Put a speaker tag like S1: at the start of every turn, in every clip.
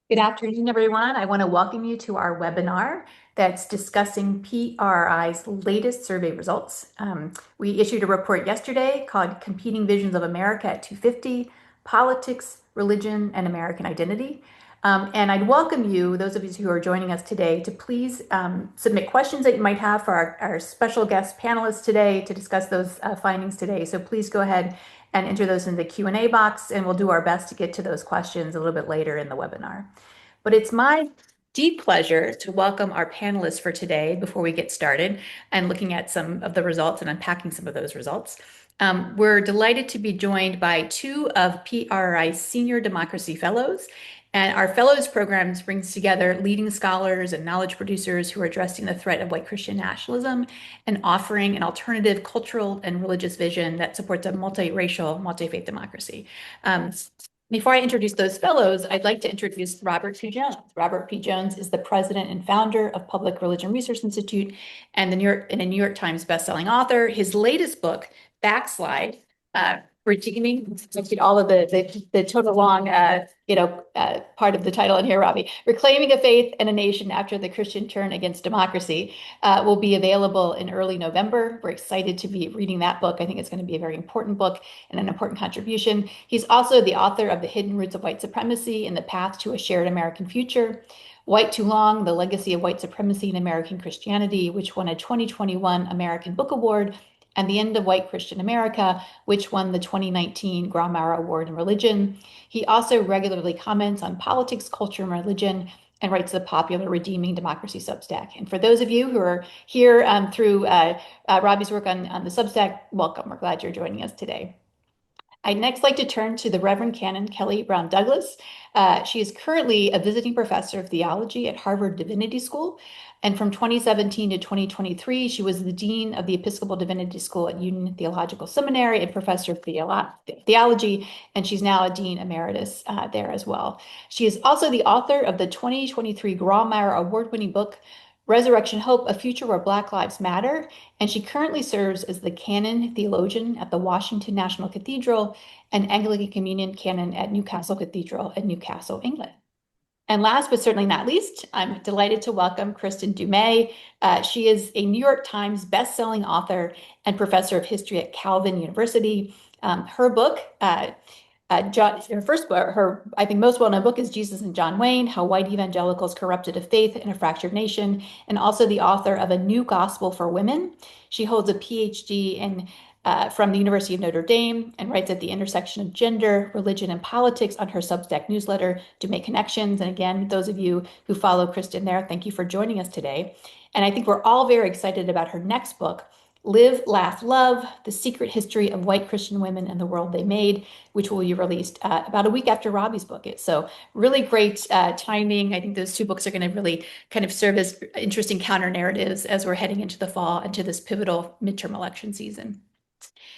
S1: Good afternoon, everyone. I want to welcome you to our webinar that's discussing PRRI's latest survey results. We issued a report yesterday called Competing Visions of America at 250, Politics, Religion, and American Identity. And I'd welcome you, those of you who are joining us today, to please submit questions that you might have for our special guest panelists today to discuss those findings today. So please go ahead and enter those in the Q&A box, and we'll do our best to get to those questions a little bit later in the webinar. But it's my deep pleasure to welcome our panelists for today before we get started and looking at some of the results and unpacking some of those results. We're delighted to be joined by two of PRRI's senior democracy fellows. And our fellows programs brings together leading scholars and knowledge producers who are addressing the threat of white Christian nationalism and offering an alternative cultural and religious vision that supports a multiracial, multi-faith democracy. Before I introduce those fellows, I'd like to introduce Robert P. Jones. Robert P. Jones is the president and founder of Public Religion Research Institute and a New York Times bestselling author. His latest book, Backslide, Redeeming, all of the total long, part of the title in here, Robbie, Reclaiming a Faith and a Nation After the Christian Turn Against Democracy, will be available in early November. We're excited to be reading that book. I think it's going to be a very important book and an important contribution. He's also the author of The Hidden Roots of White Supremacy and the Path to a Shared American Future, White Too Long, The Legacy of White Supremacy in American Christianity, which won a 2021 American Book Award, and The End of White Christian America, which won the 2019 Grawemeyer Award in Religion. He also regularly comments on politics, culture, and religion, and writes the popular Redeeming Democracy Substack. And for those of you who are here through Robbie's work on the Substack, welcome. We're glad you're joining us today. I'd next like to turn to the Reverend Canon Kelly Brown Douglas. She is currently a visiting professor of theology at Harvard Divinity School. And from 2017 to 2023, she was the dean of the Episcopal Divinity School at Union Theological Seminary and professor of theology. And she's now a dean emeritus there as well. She is also the author of the 2023 Grawemeyer Award-winning book, Resurrection Hope, A Future Where Black Lives Matter, and she currently serves as the Canon Theologian at the Washington National Cathedral and Anglican Communion Canon at Newcastle Cathedral in Newcastle, England. And last but certainly not least, I'm delighted to welcome Kristin Du Mez. She is a New York Times bestselling author and professor of history at Calvin University. Her book, her first book, her I think most well-known book is Jesus and John Wayne: How White Evangelicals Corrupted a Faith in a Fractured Nation, and also the author of A New Gospel for Women. She holds a Ph.D. From the University of Notre Dame and writes at the intersection of gender, religion, and politics on her Substack newsletter to make connections. And again, those of you who follow Kristin there, thank you for joining us today. And I think we're all very excited about her next book, Live, Laugh, Love: The Secret History of White Christian Women and the World They Made, which will be released about a week after Robbie's book is. So really great timing. I think those two books are going to really kind of serve as interesting counter narratives as we're heading into the fall, into this pivotal midterm election season.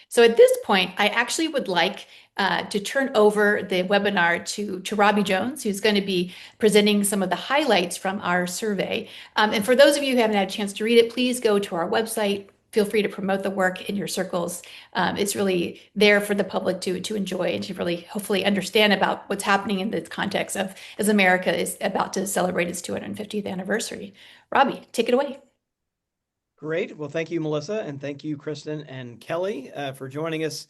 S1: So at this point, I actually would like to turn over the webinar to Robbie Jones, who's going to be presenting some of the highlights from our survey. And for those of you who haven't had a chance to read it, please go to our website. Feel free to promote the work in your circles. It's really there for the public to enjoy and to really hopefully understand about what's happening in the context of as America is about to celebrate its 250th anniversary. Robbie, take it away.
S2: Great. Well, thank you, Melissa, and thank you, Kristin and Kelly, for joining us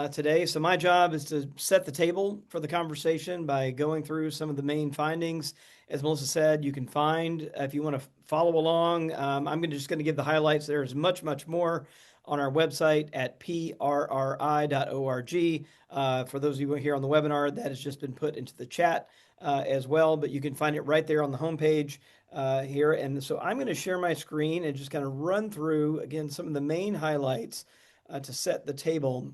S2: today. So my job is to set the table for the conversation by going through some of the main findings. As Melissa said, you can find, if you want to follow along, I'm just going to give the highlights. There's much, much more on our website at prri.org. For those of you here on the webinar, that has just been put into the chat as well, but you can find it right there on the homepage here. And so I'm going to share my screen and just kind of run through, again, some of the main highlights to set the table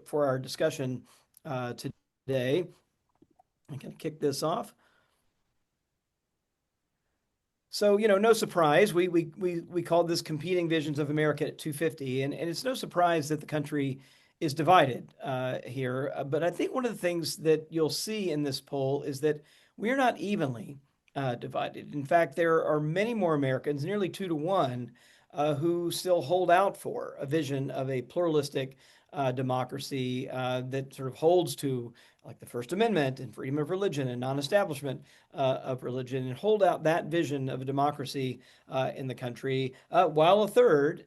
S2: for our discussion today. I'm going to kick this off. So, no surprise, we called this Competing Visions of America at 250, and it's no surprise that the country is divided here. But I think one of the things that you'll see in this poll is that we're not evenly divided. In fact, there are many more Americans, nearly 2 to 1, who still hold out for a vision of a pluralistic democracy that sort of holds to like the First Amendment and freedom of religion and non-establishment of religion, and hold out that vision of a democracy in the country, while a third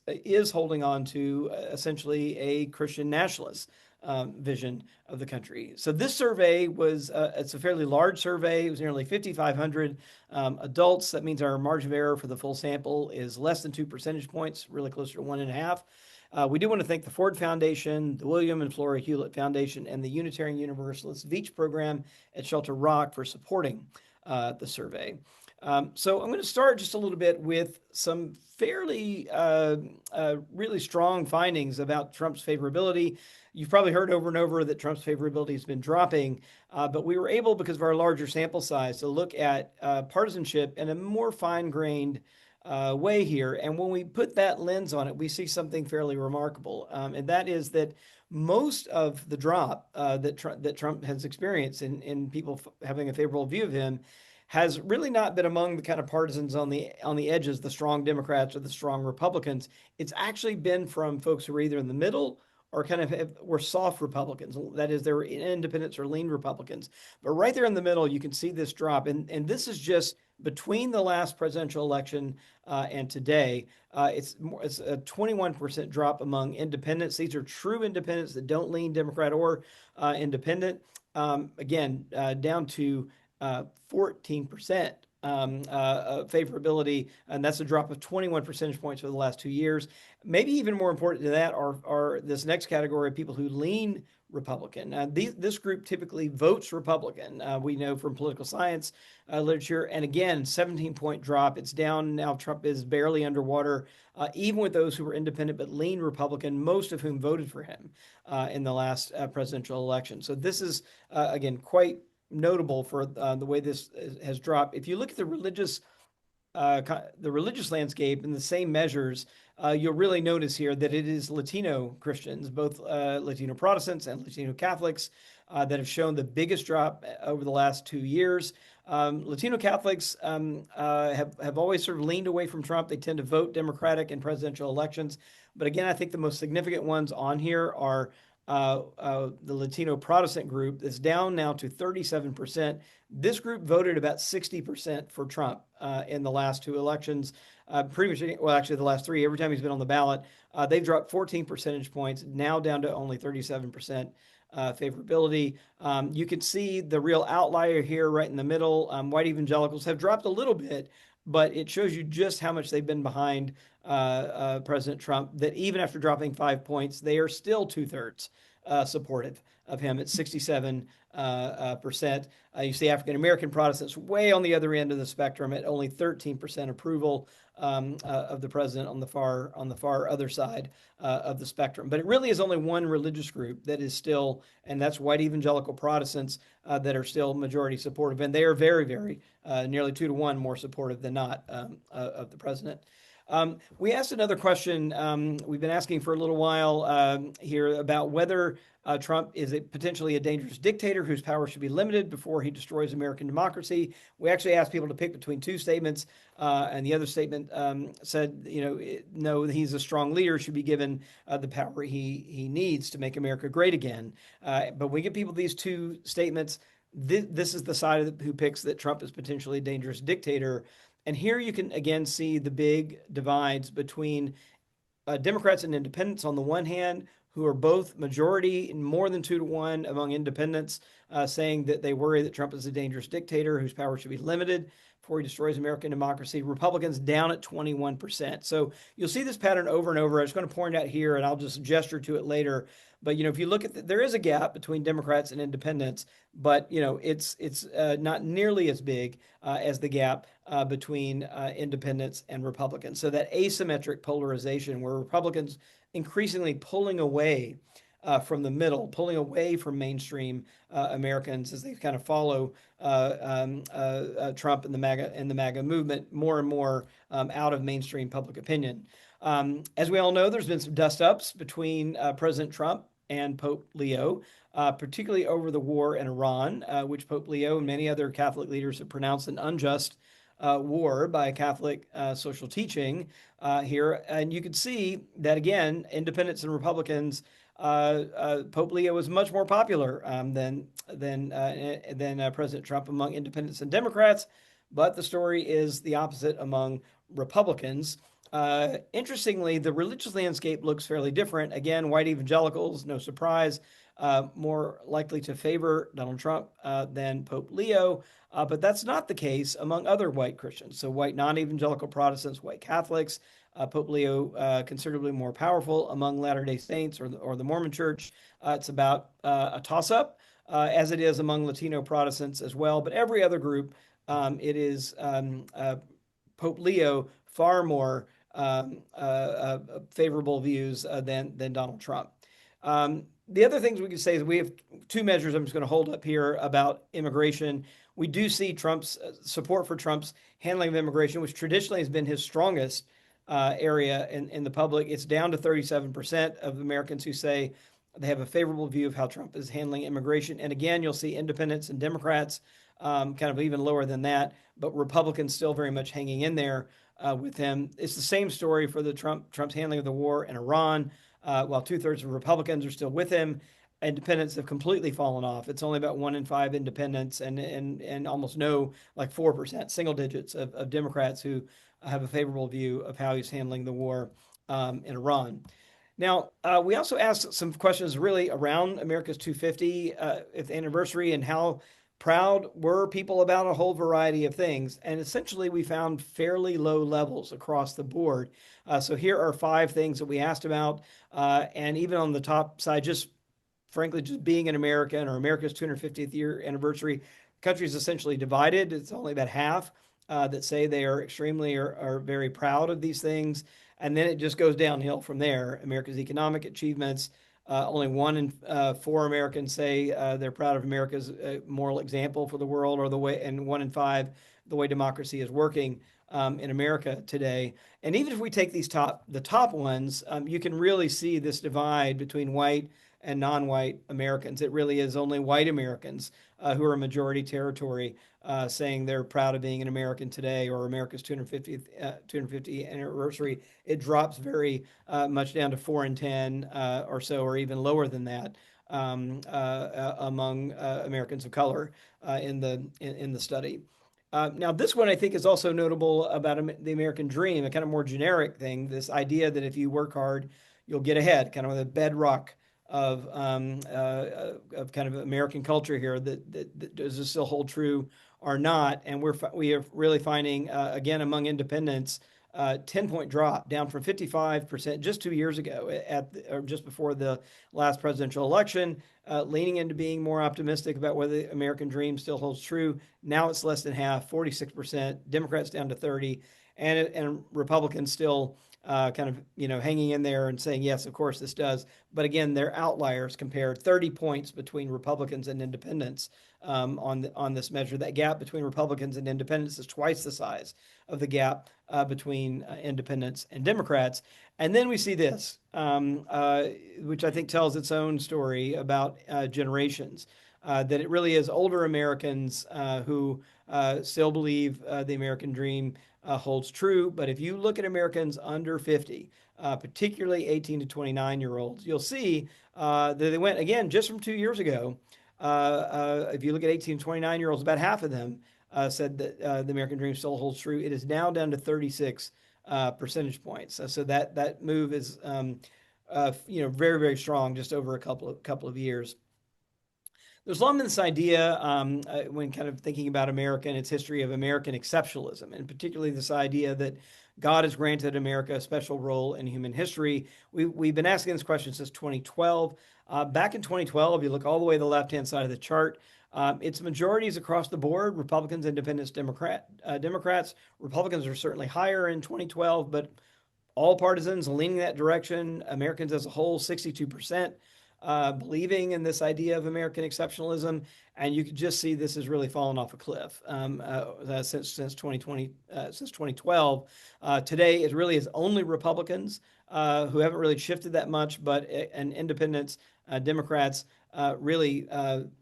S2: is holding on to essentially a Christian nationalist vision of the country. So this survey it's a fairly large survey. It was nearly 5,500 adults. That means our margin of error for the full sample is less than 2 percentage points, really closer to 1.5. We do want to thank the Ford Foundation, the William and Flora Hewlett Foundation, and the Unitarian Universalist Veach program at Shelter Rock for supporting the survey. So I'm going to start just a little bit with some fairly really strong findings about Trump's favorability. You've probably heard over and over that Trump's favorability has been dropping, but we were able, because of our larger sample size, to look at partisanship in a more fine-grained way here. And when we put that lens on it, we see something fairly remarkable. And that is that most of the drop that Trump has experienced in people having a favorable view of him has really not been among the kind of partisans on the edges, the strong Democrats or the strong Republicans. It's actually been from folks who are either in the middle or were soft Republicans. That is, they were independents or lean Republicans. But right there in the middle, you can see this drop. And this is just between the last presidential election and today. It's a 21% drop among independents. These are true independents that don't lean Democrat or independent. Again, down to 14% favorability, and that's a drop of 21 percentage points for the last 2 years. Maybe even more important to that are this next category of people who lean Republican. This group typically votes Republican. We know from political science literature, and again, 17-point drop. It's down now. Trump is barely underwater, even with those who were independent but lean Republican, most of whom voted for him in the last presidential election. So this is, again, quite notable for the way this has dropped. If you look at the religious landscape in the same measures, you'll really notice here that it is Latino Christians, both Latino Protestants and Latino Catholics, that have shown the biggest drop over the last 2 years. Latino Catholics have always sort of leaned away from Trump. They tend to vote Democratic in presidential elections. But again, I think the most significant ones on here are the Latino Protestant group that's down now to 37%. This group voted about 60% for Trump in the last 2 elections. Pretty much, well, actually the last 3, every time he's been on the ballot, they've dropped 14 percentage points, now down to only 37% favorability. You can see the real outlier here right in the middle. White evangelicals have dropped a little bit, but it shows you just how much they've been behind President Trump, that even after dropping 5 points, they are still 2/3 supportive of him at 67%. You see African American Protestants way on the other end of the spectrum at only 13% approval of the president on the far other side of the spectrum. But it really is only one religious group that is still, and that's white evangelical Protestants that are still majority supportive, and they are very, very nearly 2 to 1 more supportive than not of the president. We asked another question we've been asking for a little while here about whether Trump is potentially a dangerous dictator whose power should be limited before he destroys American democracy. We actually asked people to pick between 2 statements, and the other statement said, no, he's a strong leader, should be given the power he needs to make America great again. But when we give people these 2 statements, this is the side who picks that Trump is potentially a dangerous dictator. And here you can again see the big divides between Democrats and independents on the one hand, who are both majority, more than 2 to 1 among independents, saying that they worry that Trump is a dangerous dictator whose power should be limited before he destroys American democracy. Republicans down at 21%. So you'll see this pattern over and over. I was going to point out here, and I'll just gesture to it later. But if you look at there is a gap between Democrats and independents, but it's not nearly as big as the gap between independents and Republicans. So that asymmetric polarization, where Republicans increasingly pulling away from the middle, pulling away from mainstream Americans as they kind of follow Trump and the MAGA movement more and more out of mainstream public opinion. As we all know, there's been some dust-ups between President Trump and Pope Leo, particularly over the war in Iran, which Pope Leo and many other Catholic leaders have pronounced an unjust war by Catholic social teaching here. And you can see that, again, independents and Republicans, Pope Leo was much more popular than President Trump among independents and Democrats. But the story is the opposite among Republicans. Interestingly, the religious landscape looks fairly different. Again, white evangelicals, no surprise, more likely to favor Donald Trump than Pope Leo. But that's not the case among other white Christians. So, white non evangelical Protestants, white Catholics, Pope Leo considerably more powerful among Latter day Saints or the Mormon Church. It's about a toss up, as it is among Latino Protestants as well. But every other group, it is Pope Leo far more favorable views than Donald Trump. The other things we can say is we have two measures I'm just going to hold up here about immigration. We do see Trump's support for Trump's handling of immigration, which traditionally has been his strongest area in the public. It's down to 37% of Americans who say they have a favorable view of how Trump is handling immigration. And again, you'll see independents and Democrats kind of even lower than that, but Republicans still very much hanging in there with him. It's the same story for the Trump's handling of the war in Iran. While 2/3 of Republicans are still with him, independents have completely fallen off. It's only about 1 in 5 independents and almost no, like 4%, single digits of Democrats who have a favorable view of how he's handling the war in Iran. Now, we also asked some questions really around America's 250th anniversary and how proud were people about a whole variety of things. And essentially, we found fairly low levels across the board. So here are 5 things that we asked about. And even on the top side, just frankly, just being an American or America's 250th year anniversary, the country is essentially divided. It's only about half that say they are extremely or very proud of these things. And then it just goes downhill from there. America's economic achievements, only 1 in 4 Americans say they're proud of America's moral example for the world, or the way, and 1 in 5 the way democracy is working in America today. And even if we take the top ones, you can really see this divide between white and non-white Americans. It really is only white Americans who are a majority territory saying they're proud of being an American today, or America's 250th anniversary. It drops very much down to 4 in 10 or so, or even lower than that among Americans of color in the study. Now, this one I think is also notable about the American dream, a kind of more generic thing. This idea that if you work hard, you'll get ahead, kind of the bedrock of kind of American culture here. That does this still hold true or not? And we are really finding again among independents 10-point drop, down from 55% just 2 years ago or just before the last presidential election, leaning into being more optimistic about whether the American dream still holds true. Now it's less than half, 46%, Democrats down to 30, and Republicans still kind of hanging in there and saying, yes, of course this does. But again, they're outliers compared. 30 points between Republicans and independents on this measure. That gap between Republicans and independents is twice the size of the gap between independents and Democrats. And then we see this, which I think tells its own story about generations. That it really is older Americans who still believe the American dream holds true. But if you look at Americans under 50, particularly 18 to 29-year-olds, you'll see that they went, again, just from 2 years ago. If you look at 18 to 29-year-olds, about half of them said that the American dream still holds true. It is now down to 36 percentage points. So that move is very, very strong just over a couple of years. There's long been this idea when kind of thinking about America and its history of American exceptionalism, and particularly this idea that God has granted America a special role in human history. We've been asking this question since 2012. Back in 2012, you look all the way to the left-hand side of the chart, it's majorities across the board, Republicans, Independents, Democrats. Republicans are certainly higher in 2012, but all partisans leaning that direction. Americans as a whole, 62%. Believing in this idea of American exceptionalism, and you can just see this has really fallen off a cliff since 2012. Today, it really is only Republicans who haven't really shifted that much, but and independents, Democrats really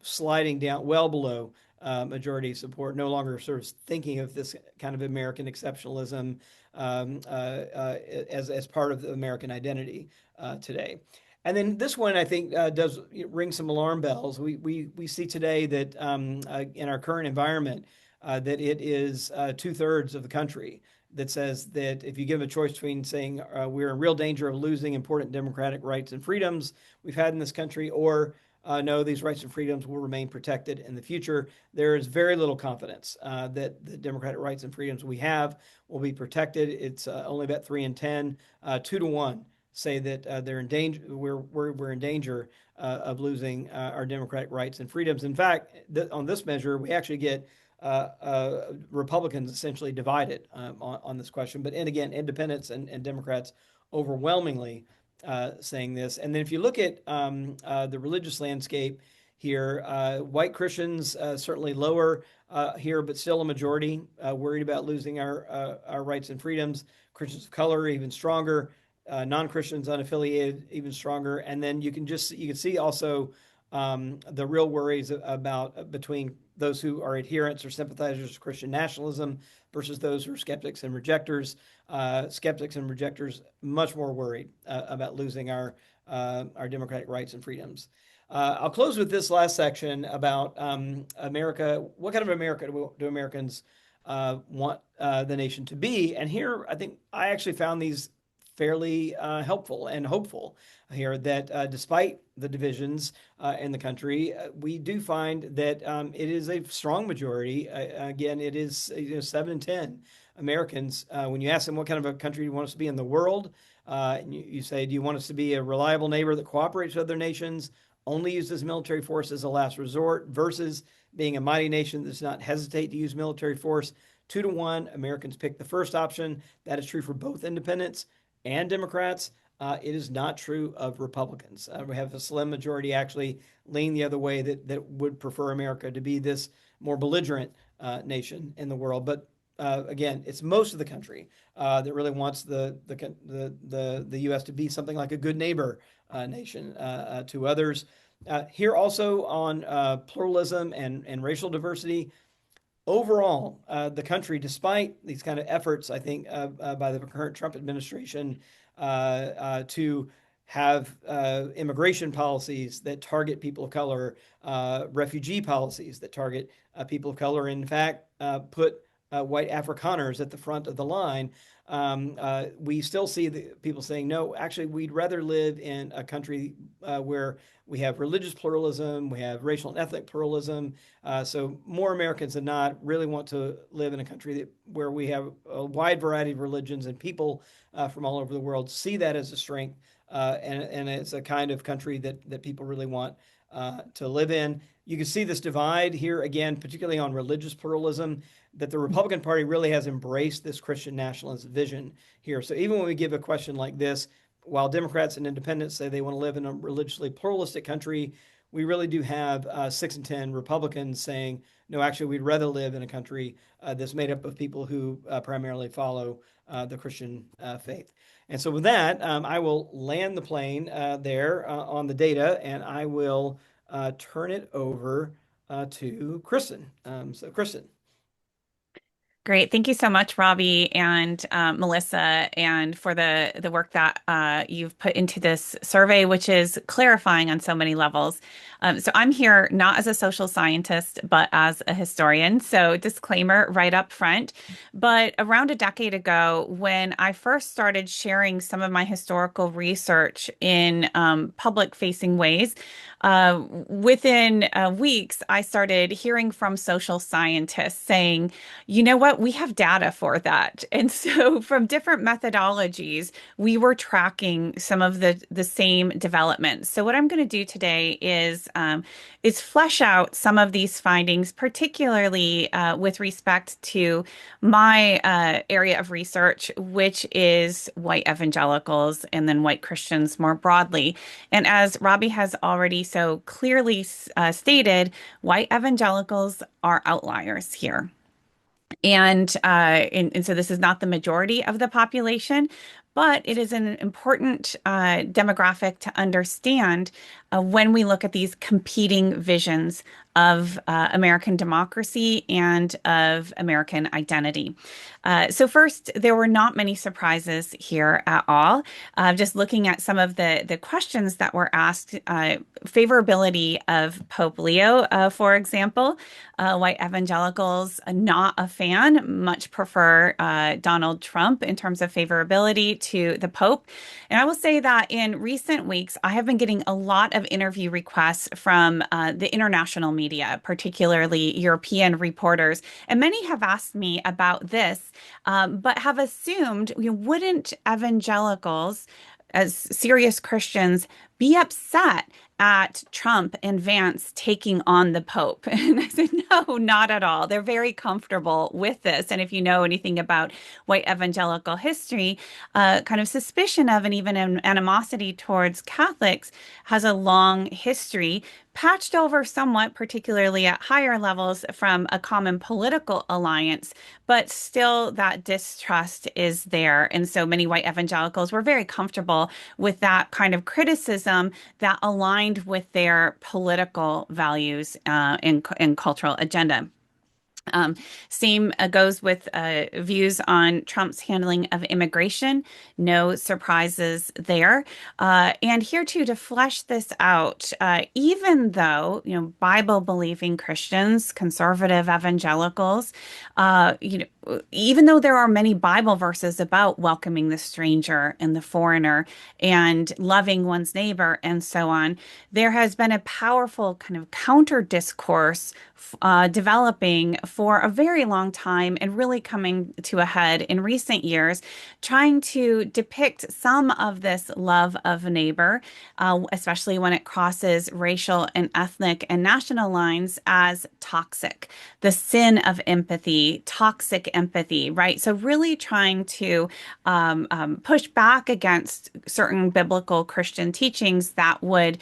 S2: sliding down well below majority support, no longer sort of thinking of this kind of American exceptionalism as part of the American identity today. And then this one, I think, does ring some alarm bells. We see today that in our current environment, that it is 2/3 of the country that says that if you give a choice between saying we're in real danger of losing important democratic rights and freedoms we've had in this country, or no, these rights and freedoms will remain protected in the future, there is very little confidence that the democratic rights and freedoms we have will be protected. It's only about 3 in 10, 2 to 1 say that they're in danger. We're in danger of losing our democratic rights and freedoms. In fact, on this measure, we actually get Republicans essentially divided on this question. But and again, independents and Democrats overwhelmingly saying this. And then if you look at the religious landscape here, white Christians certainly lower here, but still a majority worried about losing our rights and freedoms. Christians of color even stronger. Non-Christians, unaffiliated, even stronger. And then you can see also the real worries about between those who are adherents or sympathizers of Christian nationalism versus those who are skeptics and rejectors. Skeptics and rejectors much more worried about losing our democratic rights and freedoms. I'll close with this last section about America. What kind of America do Americans want the nation to be? And here, I think I actually found these fairly helpful and hopeful here that despite the divisions in the country, we do find that it is a strong majority. Again, it is 7 in 10 Americans. When you ask them what kind of a country you want us to be in the world, and you say, do you want us to be a reliable neighbor that cooperates with other nations, only uses military force as a last resort, versus being a mighty nation that does not hesitate to use military force? 2 to 1, Americans pick the first option. That is true for both independents and Democrats. It is not true of Republicans. We have a slim majority actually lean the other way that would prefer America to be this more belligerent nation in the world. But again, it's most of the country that really wants the U.S. to be something like a good neighbor nation to others. Here also on pluralism and racial diversity. Overall, the country, despite these kind of efforts, I think, by the current Trump administration to have immigration policies that target people of color, refugee policies that target people of color, in fact, put white Afrikaners at the front of the line, we still see the people saying, no, actually, we'd rather live in a country where we have religious pluralism, we have racial and ethnic pluralism. So more Americans than not really want to live in a country where we have a wide variety of religions, and people from all over the world see that as a strength, and it's a kind of country that people really want to live in. You can see this divide here again, particularly on religious pluralism, that the Republican Party really has embraced this Christian nationalist vision here. So even when we give a question like this, while Democrats and independents say they want to live in a religiously pluralistic country, we really do have 6 in 10 Republicans saying, no, actually, we'd rather live in a country that's made up of people who primarily follow the Christian faith. And so with that, I will land the plane there on the data, and I will turn it over to Kristin. So Kristin.
S3: Great. Thank you so much, Robbie and Melissa, and for the work that you've put into this survey, which is clarifying on so many levels. So I'm here not as a social scientist, but as a historian. So disclaimer right up front. But around a decade ago, when I first started sharing some of my historical research in public-facing ways, within weeks, I started hearing from social scientists saying, you know what, we have data for that. And so from different methodologies, we were tracking some of the same developments. So what I'm going to do today is flesh out some of these findings, particularly with respect to my area of research, which is white evangelicals and then white Christians more broadly. And as Robbie has already so clearly stated, white evangelicals are outliers here. And so this is not the majority of the population, but it is an important demographic to understand when we look at these competing visions of American democracy and of American identity. So first, there were not many surprises here at all. Just looking at some of the questions that were asked, favorability of Pope Leo, for example, white evangelicals not a fan, much prefer Donald Trump in terms of favorability to the Pope. And I will say that in recent weeks, I have been getting a lot of interview requests from the international media, particularly European reporters. And many have asked me about this, but have assumed, wouldn't evangelicals, as serious Christians, be upset at Trump and Vance taking on the Pope? And I said, no, not at all. They're very comfortable with this. And if you know anything about white evangelical history, kind of suspicion of and even an animosity towards Catholics has a long history, patched over somewhat, particularly at higher levels from a common political alliance, but still that distrust is there. And so many white evangelicals were very comfortable with that kind of criticism that aligned with their political values and cultural agenda. Same goes with views on Trump's handling of immigration. No surprises there. And here too, to flesh this out, even though, Bible-believing Christians, conservative evangelicals, even though there are many Bible verses about welcoming the stranger and the foreigner and loving one's neighbor and so on, there has been a powerful kind of counter discourse developing for a very long time and really coming to a head in recent years, trying to depict some of this love of neighbor, especially when it crosses racial and ethnic and national lines, as toxic, the sin of empathy, toxic empathy, right? So really trying to push back against certain biblical Christian teachings that would,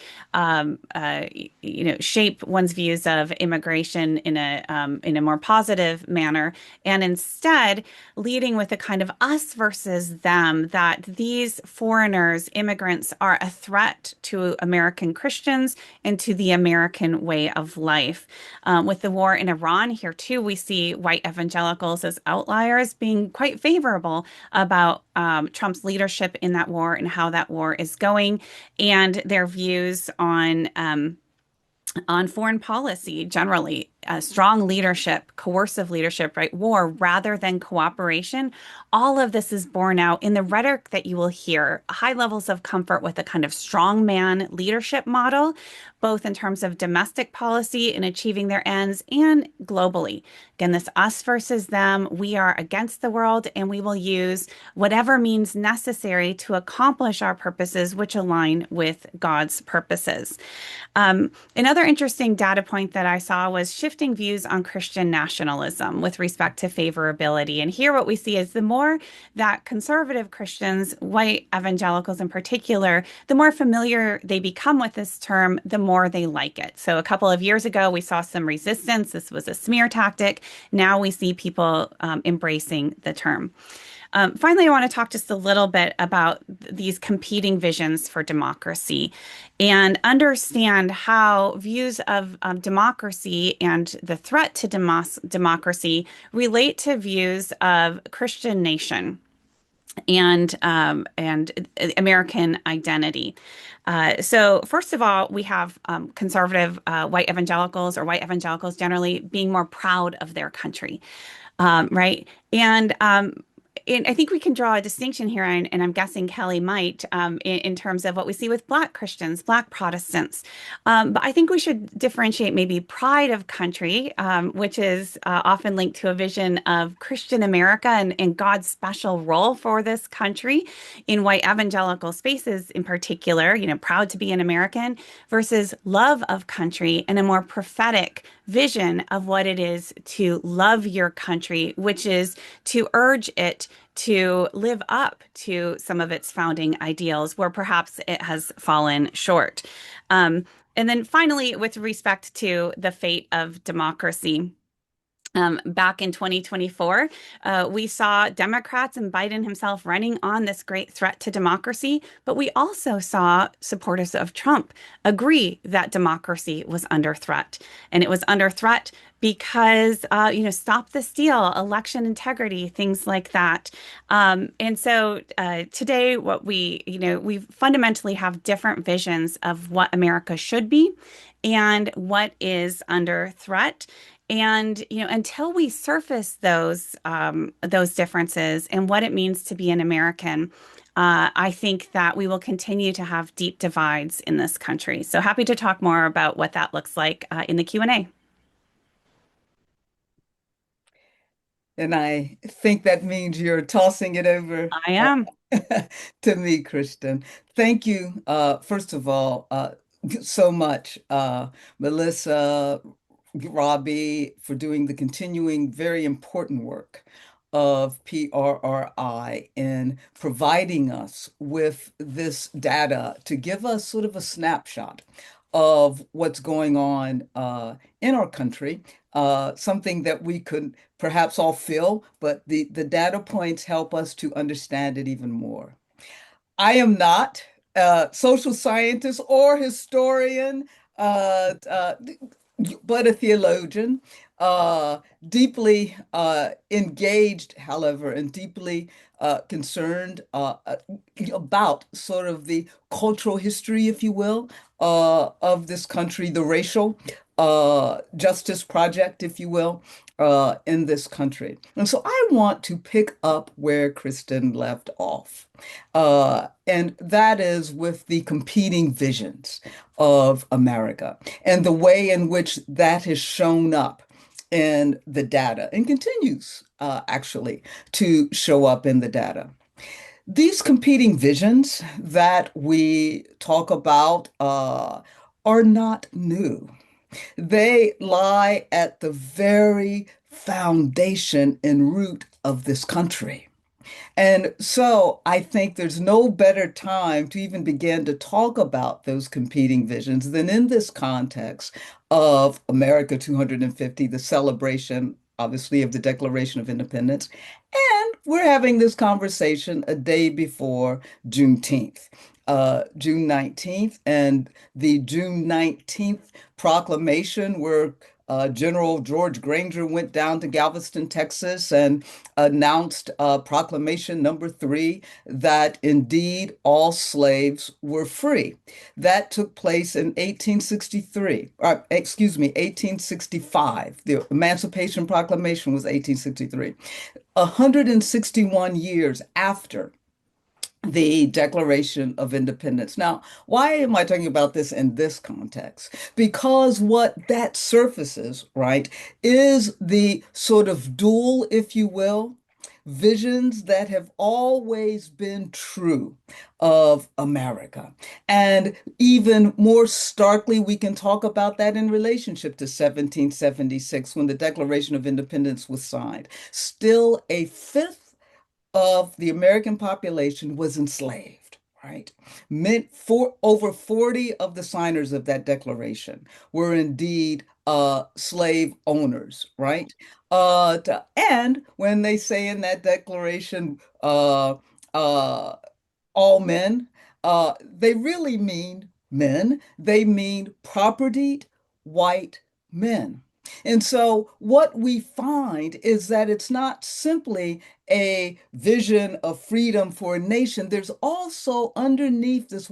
S3: shape one's views of immigration in a more positive manner, and instead leading with a kind of us versus them, that these foreigners, immigrants, are a threat to American Christians and to the American way of life. With the war in Iran, here too, we see white evangelicals as outliers being quite favorable about Trump's leadership in that war and how that war is going, and their views on foreign policy generally, strong leadership, coercive leadership, right? War rather than cooperation. All of this is borne out in the rhetoric that you will hear, high levels of comfort with a kind of strongman leadership model, both in terms of domestic policy and achieving their ends and globally. Again, this us versus them, we are against the world and we will use whatever means necessary to accomplish our purposes, which align with God's purposes. Another interesting data point that I saw was shifting views on Christian nationalism with respect to favorability. And here what we see is the more that conservative Christians, white evangelicals in particular, the more familiar they become with this term, the more they like it. So a couple of years ago, we saw some resistance. This was a smear tactic. Now we see people embracing the term. Finally, I want to talk just a little bit about these competing visions for democracy and understand how views of democracy and the threat to democracy relate to views of Christian nation and American identity. So first of all, we have conservative white evangelicals, or white evangelicals generally, being more proud of their country, right? And I think we can draw a distinction here, and I'm guessing Kelly might, in terms of what we see with Black Christians, Black Protestants. But I think we should differentiate maybe pride of country, which is often linked to a vision of Christian America and God's special role for this country in white evangelical spaces in particular, proud to be an American, versus love of country and a more prophetic vision of what it is to love your country, which is to urge it to live up to some of its founding ideals where perhaps it has fallen short. And then finally, with respect to the fate of democracy, Back in 2024, we saw Democrats and Biden himself running on this great threat to democracy, but we also saw supporters of Trump agree that democracy was under threat. And it was under threat because, stop the steal, election integrity, things like that. And so today, we fundamentally have different visions of what America should be and what is under threat. And until we surface those differences and what it means to be an American, I think that we will continue to have deep divides in this country. So happy to talk more about what that looks like in the Q&A.
S4: And I think that means you're tossing it over
S3: I am.
S4: to me, Kristin. Thank you, first of all, so much, Melissa, Robbie, for doing the continuing very important work of PRRI in providing us with this data to give us sort of a snapshot of what's going on in our country, something that we could perhaps all feel, but the data points help us to understand it even more. I am not a social scientist or historian, uh, uh, but a theologian, deeply engaged, however, and deeply concerned about sort of the cultural history, if you will, of this country, the racial justice project, if you will, in this country. And so I want to pick up where Kristin left off. And that is with the competing visions of America and the way in which that has shown up in the data and continues actually to show up in the data. These competing visions that we talk about are not new. They lie at the very foundation and root of this country. And so I think there's no better time to even begin to talk about those competing visions than in this context of America 250, the celebration, obviously, of the Declaration of Independence. And we're having this conversation a day before Juneteenth, June 19th, and the June 19th proclamation where General George Granger went down to Galveston, Texas, and announced proclamation number 3 that indeed all slaves were free. That took place in 1863, or excuse me, 1865. The Emancipation Proclamation was 1863. 161 years after the Declaration of Independence. Now, why am I talking about this in this context? Because what that surfaces, right, is the sort of dual, if you will, visions that have always been true of America. And even more starkly, we can talk about that in relationship to 1776, when the Declaration of Independence was signed. Still, a fifth of the American population was enslaved, right? Meant for over 40 of the signers of that declaration were indeed slave owners, right? And when they say in that declaration, all men, they really mean men. They mean propertied white men. And so what we find is that it's not simply a vision of freedom for a nation. There's also underneath this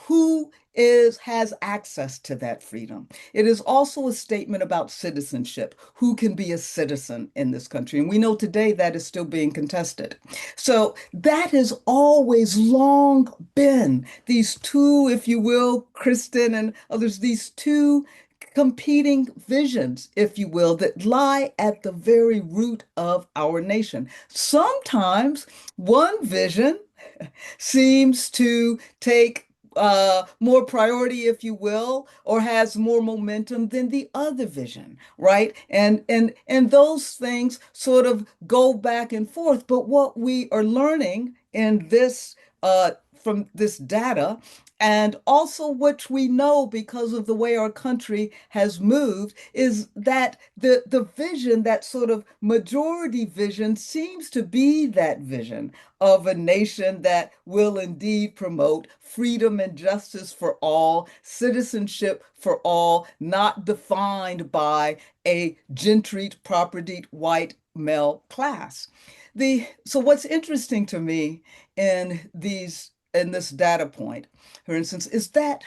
S4: who has access to that freedom. It is also a statement about citizenship. Who can be a citizen in this country? And we know today that is still being contested. So that has always long been these two, if you will, Kristin and others, these two competing visions, if you will, that lie at the very root of our nation. Sometimes one vision seems to take more priority, if you will, or has more momentum than the other vision, right? And those things sort of go back and forth. But what we are learning in this from this data And also, what we know because of the way our country has moved is that the vision, that sort of majority vision, seems to be that vision of a nation that will indeed promote freedom and justice for all, citizenship for all, not defined by a gentried, propertied white male class. So what's interesting to me in this data point, for instance, is that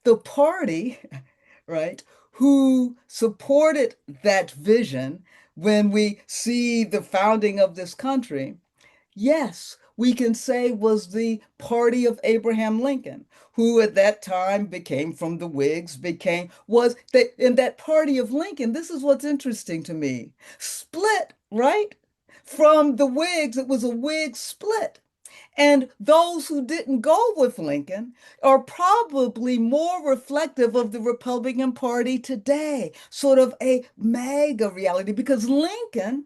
S4: the party, right, who supported that vision when we see the founding of this country, yes, we can say was the party of Abraham Lincoln, who at that time became from the Whigs, was that in that party of Lincoln, this is what's interesting to me, split, right? From the Whigs, it was a Whig split. And those who didn't go with Lincoln are probably more reflective of the Republican Party today, sort of a MAGA reality, because Lincoln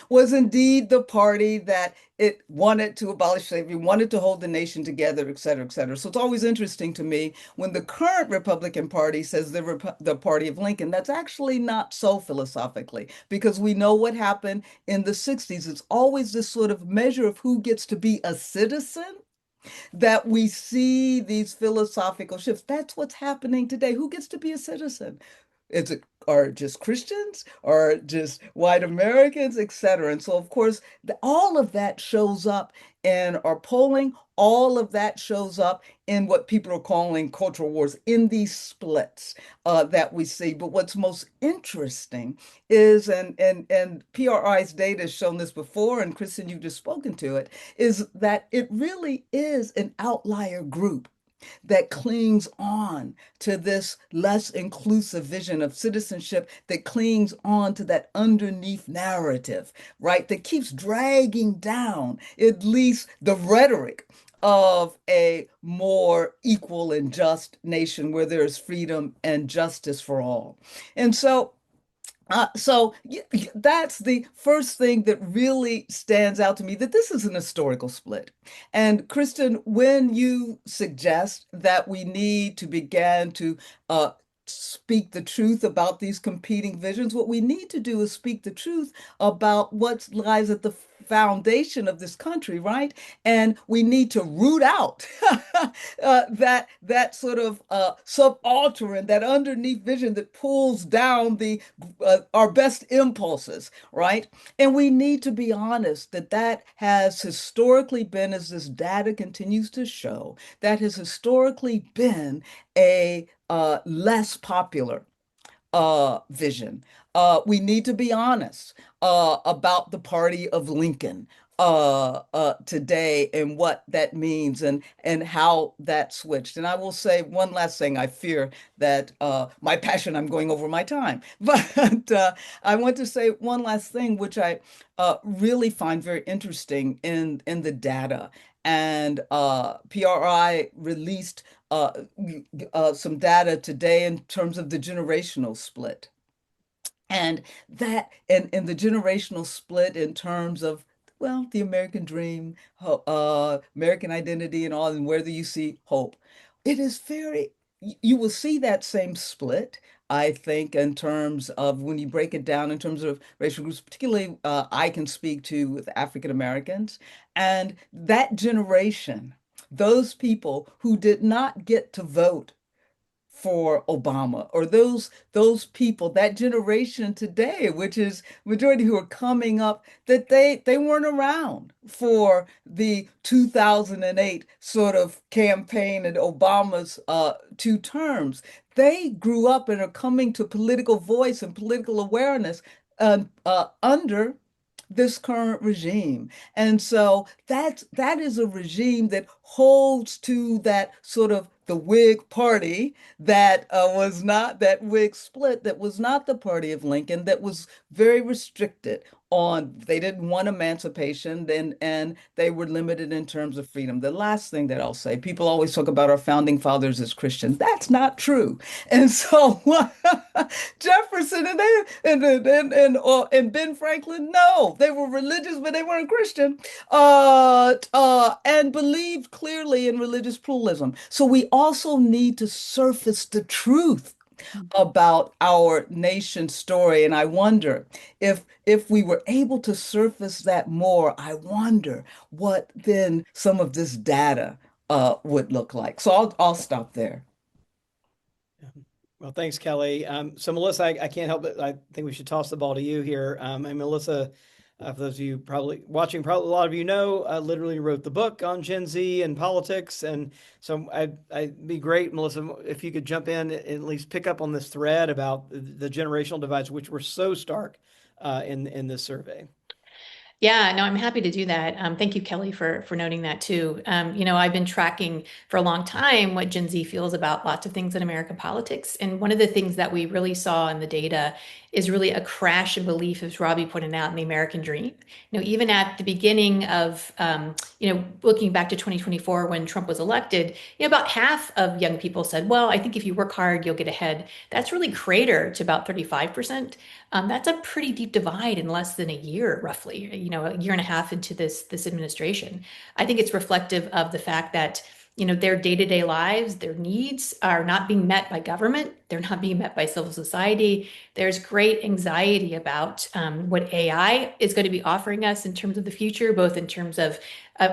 S4: was indeed the party that it wanted to abolish slavery, wanted to hold the nation together, et cetera, et cetera. So it's always interesting to me when the current Republican Party says the party of Lincoln. That's actually not so philosophically, because we know what happened in the 60s. It's always this sort of measure of who gets to be a citizen that we see these philosophical shifts. That's what's happening today. Who gets to be a citizen? Is it are just Christians or just white Americans, et cetera? And so, of course, all of that shows up in our polling. All of that shows up in what people are calling cultural wars, in these splits that we see. But what's most interesting is, and PRI's data has shown this before, and Kristin, you've just spoken to it, is that it really is an outlier group that clings on to this less inclusive vision of citizenship, that clings on to that underneath narrative, right? That keeps dragging down at least the rhetoric of a more equal and just nation where there is freedom and justice for all. And that's the first thing that really stands out to me, that this is an historical split. And Kristin, when you suggest that we need to begin to speak the truth about these competing visions, what we need to do is speak the truth about what lies at the foundation of this country, right? And we need to root out that sort of subaltern, that underneath vision that pulls down the our best impulses, right? And we need to be honest that that has historically been, as this data continues to show, that has historically been a less popular vision. We need to be honest about the party of Lincoln today and what that means and how that switched. And I will say one last thing. I fear that my passion, I'm going over my time, but I want to say one last thing, which I really find very interesting in the data. And PRI released some data today in terms of the generational split. And and the generational split in terms of, well, the American dream, American identity and all, and whether you see hope. It is you will see that same split, I think, in terms of when you break it down in terms of racial groups, particularly I can speak to with African Americans. And that generation, those people who did not get to vote for Obama, or those people, that generation today, which is majority who are coming up, that they weren't around for the 2008 sort of campaign and Obama's 2 terms. They grew up and are coming to political voice and political awareness under this current regime. And so that is a regime that holds to that sort of the Whig party that was not that Whig split, that was not the party of Lincoln, that was very restricted on, they didn't want emancipation, and they were limited in terms of freedom. The last thing that I'll say, people always talk about our founding fathers as Christians. That's not true. And so Jefferson and Ben Franklin, no, they were religious, but they weren't Christian, and believed clearly in religious pluralism. So we also need to surface the truth about our nation's story. And I wonder if we were able to surface that more, I wonder what then some of this data would look like. So I'll stop there.
S2: Well, thanks, Kelly. So Melissa, I can't help it. I think we should toss the ball to you here. And Melissa, for those of you probably watching, probably a lot of you know, literally wrote the book on Gen Z and politics. And so I'd be great, Melissa, if you could jump in and at least pick up on this thread about the generational divides, which were so stark in this survey.
S1: Yeah, no, I'm happy to do that. Thank you, Kelly, for noting that too. I've been tracking for a long time what Gen Z feels about lots of things in American politics, and one of the things that we really saw in the data is really a crash in belief, as Robbie pointed out, in the American dream. Even at the beginning of, looking back to 2024 when Trump was elected, about half of young people said, "Well, I think if you work hard, you'll get ahead." That's really cratered to about 35%. That's a pretty deep divide in less than a year, roughly, a year and a half into this administration. I think it's reflective of the fact that, their day-to-day lives, their needs are not being met by government. They're not being met by civil society. There's great anxiety about what AI is going to be offering us in terms of the future, both in terms of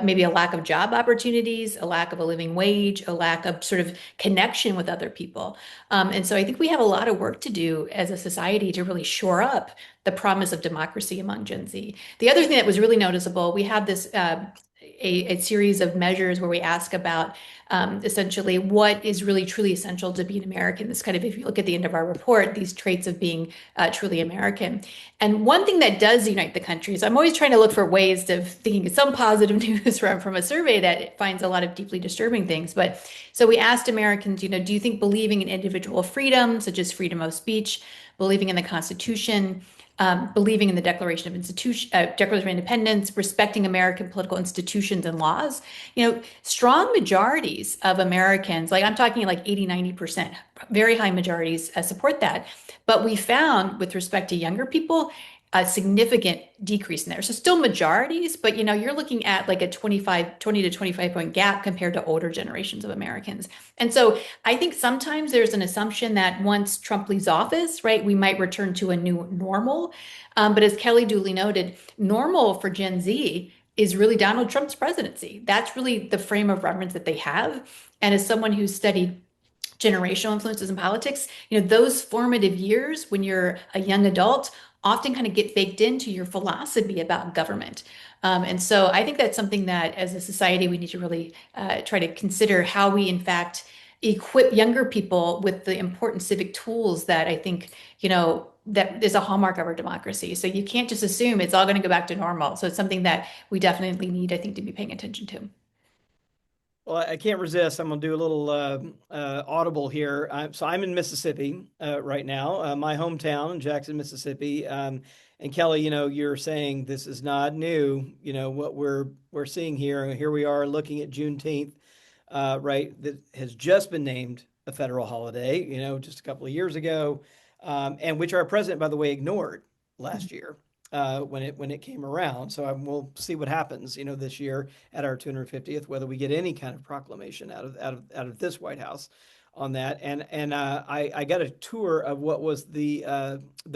S1: maybe a lack of job opportunities, a lack of a living wage, a lack of sort of connection with other people. And so I think we have a lot of work to do as a society to really shore up the promise of democracy among Gen Z. The other thing that was really noticeable, we have this a series of measures where we ask about essentially what is really truly essential to be an American. This kind of, if you look at the end of our report, these traits of being truly American. And one thing that does unite the country is I'm always trying to look for ways of thinking some positive news from a survey that finds a lot of deeply disturbing things. But so we asked Americans, do you think believing in individual freedom, such as freedom of speech, believing in the Constitution, believing in the Declaration of Independence, respecting American political institutions and laws, strong majorities of Americans, like I'm talking like 80, 90%, very high majorities support that. But we found with respect to younger people, a significant decrease in there. So still majorities, but you're looking at like a 20 to 25 point gap compared to older generations of Americans. And so I think sometimes there's an assumption that once Trump leaves office, right, we might return to a new normal. But as Kelly duly noted, normal for Gen Z is really Donald Trump's presidency. That's really the frame of reference that they have. And as someone who's studied generational influences in politics, those formative years when you're a young adult often kind of get baked into your philosophy about government. And so I think that's something that as a society, we need to really try to consider how we, in fact, equip younger people with the important civic tools that I think, that is a hallmark of our democracy. So you can't just assume it's all going to go back to normal. So it's something that we definitely need, I think, to be paying attention to.
S2: Well, I can't resist. I'm going to do a little audible here. So I'm in Mississippi right now, my hometown in Jackson, Mississippi. And Kelly, you're saying this is not new. What we're seeing here. Here we are looking at Juneteenth, right? That has just been named a federal holiday. Just a couple of years ago, and which our president, by the way, ignored last year. When it came around. So we'll see what happens, this year at our 250th, whether we get any kind of proclamation out of this White House on that. And I got a tour of what was the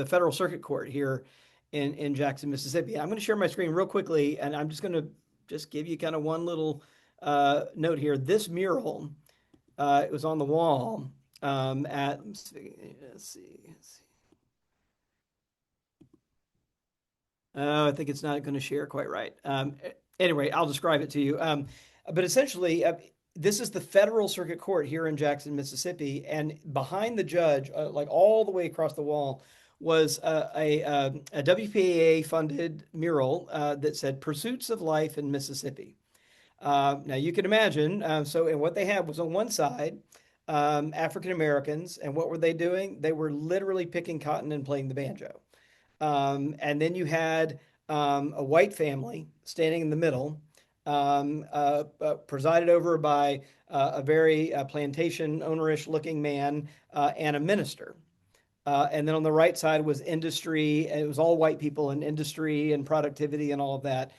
S2: Federal Circuit Court here in Jackson, Mississippi. I'm going to share my screen real quickly, and I'm just going to give you kind of one little note here. This mural, it was on the wall let's see. Oh, I think it's not going to share quite right. Anyway, I'll describe it to you. But essentially, this is the Federal Circuit Court here in Jackson, Mississippi. And behind the judge, like all the way across the wall, was a WPAA-funded mural that said Pursuits of Life in Mississippi. Now, you can imagine. And what they had was on one side, African Americans. And what were they doing? They were literally picking cotton and playing the banjo. And then you had a white family standing in the middle, presided over by a very plantation ownerish looking man and a minister. And then on the right side was industry, and it was all white people in industry and productivity and all of that.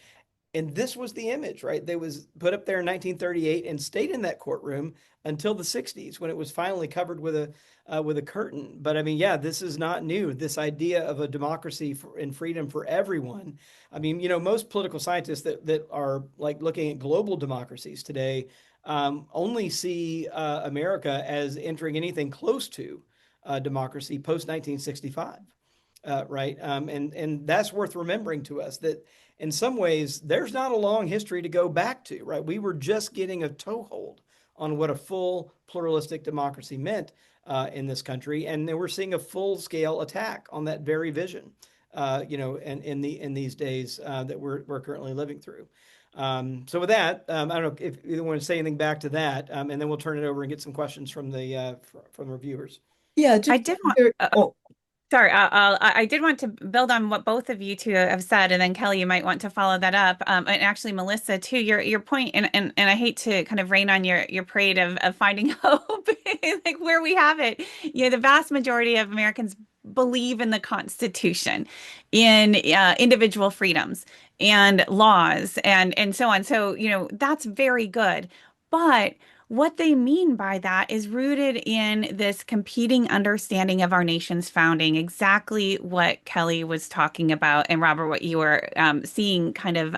S2: And this was the image, right? They was put up there in 1938 and stayed in that courtroom until the 60s when it was finally covered with a curtain. But I mean, yeah, this is not new. This idea of a democracy and freedom for everyone. I mean, most political scientists that are like looking at global democracies today only see America as entering anything close to democracy post 1965. Right? And that's worth remembering to us that in some ways there's not a long history to go back to, right? We were just getting a toehold on what a full pluralistic democracy meant in this country, and then we're seeing a full-scale attack on that very vision, in these days that we're currently living through. So with that, I don't know if you want to say anything back to that, and then we'll turn it over and get some questions from the reviewers.
S4: Yeah,
S3: I
S4: just
S3: did want,
S4: very, oh,
S3: sorry, I did want to build on what both of you two have said, and then Kelly, you might want to follow that up. And actually, Melissa, too, your point, and I hate to kind of rain on your parade of finding hope, like where we have it. The vast majority of Americans believe in the Constitution, in individual freedoms and laws, and so on. So, that's very good. But what they mean by that is rooted in this competing understanding of our nation's founding, exactly what Kelly was talking about, and Robert, what you were seeing kind of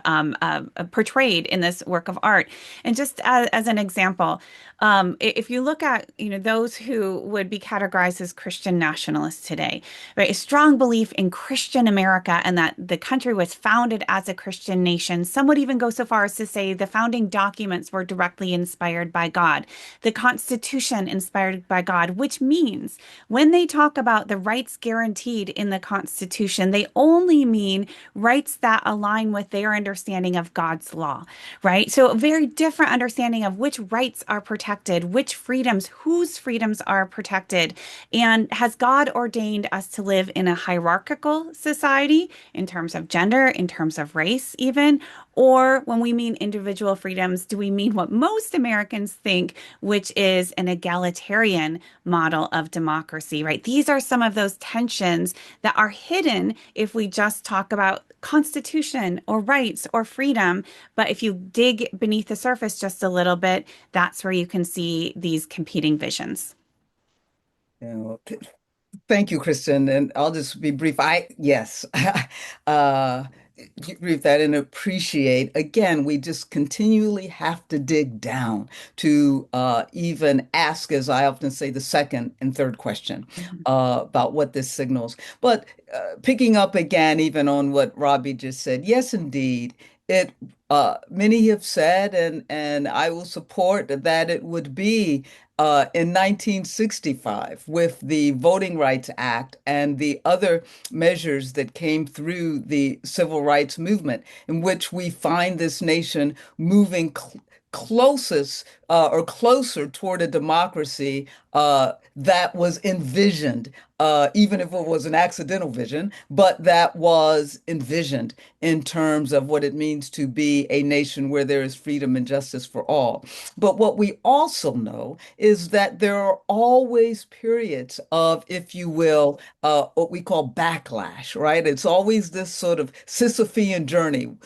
S3: portrayed in this work of art. And just as an example, if you look at those who would be categorized as Christian nationalists today, right, a strong belief in Christian America and that the country was founded as a Christian nation. Some would even go so far as to say the founding documents were directly inspired by God, the Constitution inspired by God, which means when they talk about the rights guaranteed in the Constitution, they only mean rights that align with their understanding of God's law, right? So a very different understanding of which rights are protected, which freedoms, whose freedoms are protected, and has God ordained us to live in a hierarchical society in terms of gender, in terms of race, even? Or when we mean individual freedoms, do we mean what most Americans think, which is an egalitarian model of democracy, right? These are some of those tensions that are hidden if we just talk about Constitution or rights or freedom. But if you dig beneath the surface just a little bit, that's where you can see these competing visions.
S4: you know, thank you, Kristen. And I'll just be brief. Yes, agree with that and appreciate. Again, we just continually have to dig down to even ask, as I often say, the second and third question about what this signals. But picking up again, even on what Robbie just said, yes, indeed. It many have said, and I will support that it would be in 1965 with the Voting Rights Act and the other measures that came through the civil rights movement, in which we find this nation moving closest or closer toward a democracy that was envisioned, even if it was an accidental vision, but that was envisioned in terms of what it means to be a nation where there is freedom and justice for all. But what we also know is that there are always periods of, if you will, what we call backlash, right? It's always this sort of Sisyphean journey.